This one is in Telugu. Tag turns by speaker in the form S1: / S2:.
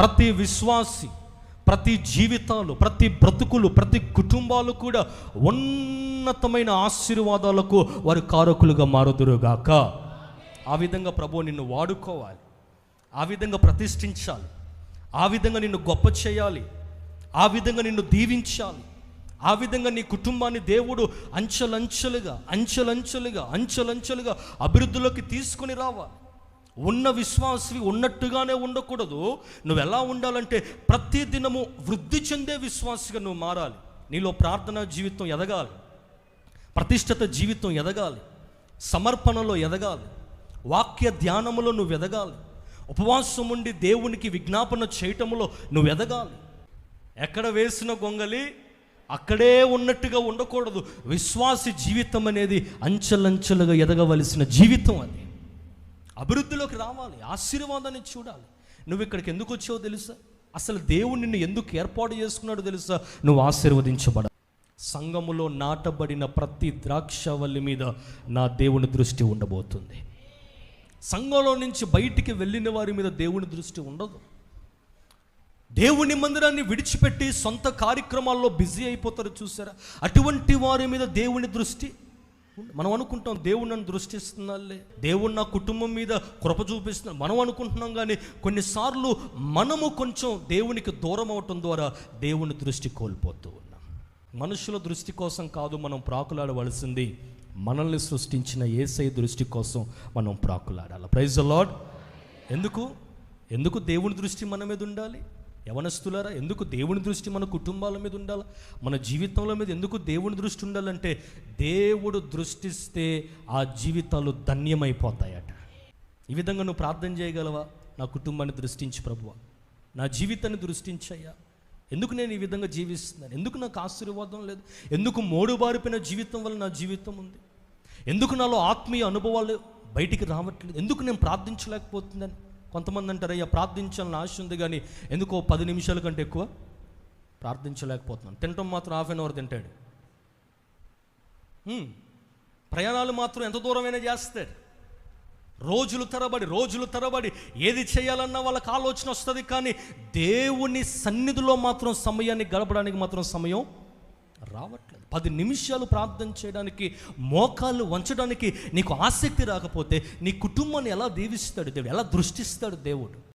S1: ప్రతి విశ్వాసి, ప్రతి జీవితాలు, ప్రతి బ్రతుకులు, ప్రతి కుటుంబాలు కూడా ఉన్నతమైన ఆశీర్వాదాలకు వారు కారకులుగా మారుదురుగాక. ఆ విధంగా ప్రభువు నిన్ను వాడుకోవాలి, ఆ విధంగా ప్రతిష్ఠించాలి, ఆ విధంగా నిన్ను గొప్ప చేయాలి, ఆ విధంగా నిన్ను దీవించాలి, ఆ విధంగా నీ కుటుంబాన్ని దేవుడు అంచెలంచెలుగా అభివృద్ధిలోకి తీసుకొని రావాలి. ఉన్న విశ్వాసి ఉన్నట్టుగానే ఉండకూడదు. నువ్వు ఎలా ఉండాలంటే ప్రతి దినము వృద్ధి చెందే విశ్వాసిగా నువ్వు మారాలి. నీలో ప్రార్థనా జీవితం ఎదగాలి, ప్రతిష్ఠిత జీవితం ఎదగాలి, సమర్పణలో ఎదగాలి, వాక్య ధ్యానములో నువ్వు ఎదగాలి, ఉపవాసం ఉండి దేవునికి విజ్ఞాపన చేయటములో నువ్వు ఎదగాలి. ఎక్కడ వేసిన గొంగలి అక్కడే ఉన్నట్టుగా ఉండకూడదు. విశ్వాసి జీవితం అనేది అంచెలంచెలుగా ఎదగవలసిన జీవితం. అది అభివృద్ధిలోకి రావాలి, ఆశీర్వాదాన్ని చూడాలి. నువ్వు ఇక్కడికి ఎందుకు వచ్చావో తెలుసా? అసలు దేవుడు నిన్ను ఎందుకు ఏర్పాటు చేసుకున్నాడో తెలుసా? నువ్వు ఆశీర్వదించబడాలి. సంఘములో నాటబడిన ప్రతి ద్రాక్షవల్లి మీద నా దేవుని దృష్టి ఉండబోతుంది. సంఘంలో నుంచి బయటికి వెళ్ళిన వారి మీద దేవుని దృష్టి ఉండదు. దేవుని మందిరాన్ని విడిచిపెట్టి సొంత కార్యక్రమాల్లో బిజీ అయిపోతారు చూసారా, అటువంటి వారి మీద దేవుని దృష్టి. మనం అనుకుంటాం దేవుడు నన్ను దృష్టిస్తున్నాలే, దేవుడు నా కుటుంబం మీద కృప చూపిస్తున్నాడు మనం అనుకుంటున్నాం. కానీ కొన్నిసార్లు మనము కొంచెం దేవునికి దూరం అవటం ద్వారా దేవుని దృష్టి కోల్పోతూ ఉన్నాం. మనుషుల దృష్టి కోసం కాదు మనం ప్రాకులాడవలసింది, మనల్ని సృష్టించిన యేసయ్య దృష్టి కోసం మనం ప్రాకులాడాలి. Praise the lord. ఎందుకు దేవుని దృష్టి మన మీద ఉండాలి? యవనస్తులారా, ఎందుకు దేవుని దృష్టి మన కుటుంబాల మీద ఉండాలి, మన జీవితంలో మీద ఎందుకు దేవుని దృష్టి ఉండాలంటే దేవుడు దృష్టిస్తే ఆ జీవితాలు ధన్యమైపోతాయట. ఈ విధంగా నువ్వు ప్రార్థన చేయగలవా? నా కుటుంబాన్ని దృష్టించి ప్రభువా, నా జీవితాన్ని దృష్టించయ్యా. ఎందుకు నేను ఈ విధంగా జీవిస్తున్నాను? ఎందుకు నాకు ఆశీర్వాదం లేదు? ఎందుకు మోడుబారిపోయిన జీవితం వల్ల నా జీవితం ఉంది? ఎందుకు నాలో ఆత్మీయ అనుభవాలు బయటికి రావట్లేదు? ఎందుకు నేను ప్రార్థించలేకపోతుందని? కొంతమంది అంటారు, అయ్యా ప్రార్థించాలని ఆశ ఉంది కానీ ఎందుకో 10 నిమిషాల కంటే ఎక్కువ ప్రార్థించలేకపోతున్నాను. తినటం మాత్రం హాఫ్ అన్ అవర్ తింటాడు, ప్రయాణాలు మాత్రం ఎంత దూరమైనా చేస్తాడు. రోజులు తరబడి ఏది చేయాలన్నా వాళ్ళకి ఆలోచన వస్తుంది, కానీ దేవుని సన్నిధిలో మాత్రం సమయాన్ని గడపడానికి మాత్రం సమయం రావట్లేదు. 10 నిమిషాలు ప్రార్థన చేయడానికి, మోకాళ్ళు వంచడానికి నీకు ఆసక్తి రాకపోతే నీ కుటుంబాన్ని ఎలా దీవిస్తాడు దేవుడు? ఎలా దృష్టిస్తాడు దేవుడు?